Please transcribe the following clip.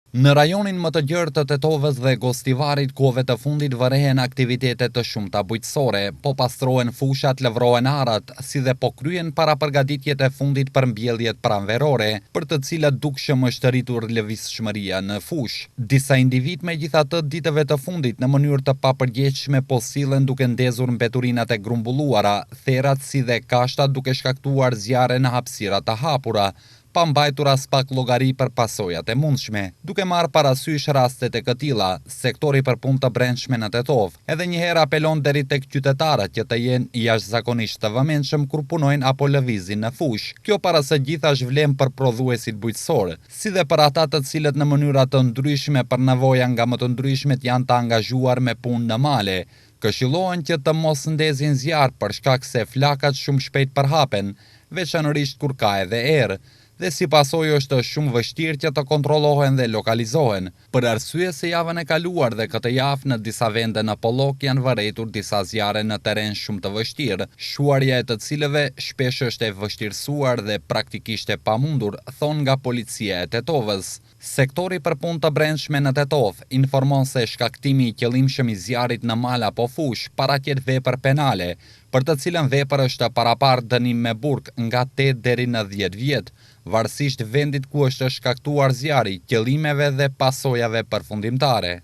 Në rajonin më të gjerë të Tetovës dhe Gostivarit, kohëve të fundit vërehen aktivitete të shumta bujqësore, po pastrohen fushat, lëvrohen arat, si dhe po kryen para përgatitjet e fundit për mbjelljet pranverore, për të cilat dukshëm është rritur lëvizshmëria në fushë. Disa individ megjithatë ditëve të fundit në mënyrë të papërgjegjshme po sillen duke ndezur mbeturinat e grumbulluara, therat si dhe kashtat duke shkaktuar zjarre në hapësira të hapura, pa mbajtur as pak llogari për pasojat e mundshme. Duke marrë parasysh rastet e këtilla, sektori për punë të brendshme në Tetovë edhe një herë apelon deri tek qytetarët që të jenë jashtëzakonisht të vëmendshëm kur punojnë apo lëvizin në fushë. Kjo para së gjithash vlen për prodhuesit bujqësor, si dhe për ata të cilët në mënyra të ndryshme për nevoja nga më të ndryshmet janë të angazhuar me punë në male. Këshillohen që të mos ndezin zjarr për shkak se flakat shumë shpejt përhapen, veçanërisht kur ka edhe erë, dhe si pasojë është shumë vështirë që të kontrollohen dhe lokalizohen. Për arsye se javën e kaluar dhe këtë javë në disa vende në Pollok janë vërejtur disa zjarre në terren shumë të vështirë, shuarja e të cilëve shpesh është e vështirësuar dhe praktikisht e pamundur, thon nga policia e Tetovës. Sektori për punë të brendshme në Tetovë informon se shkaktimi i qëllimshëm i zjarrit në mal apo fushë paraqet vepër penale, për të cilën vepër është parapar dënim me burg nga 8 deri në 10 vjet, varësisht vendit ku është shkaktuar zjarri, qëllimeve dhe pasojave përfundimtare.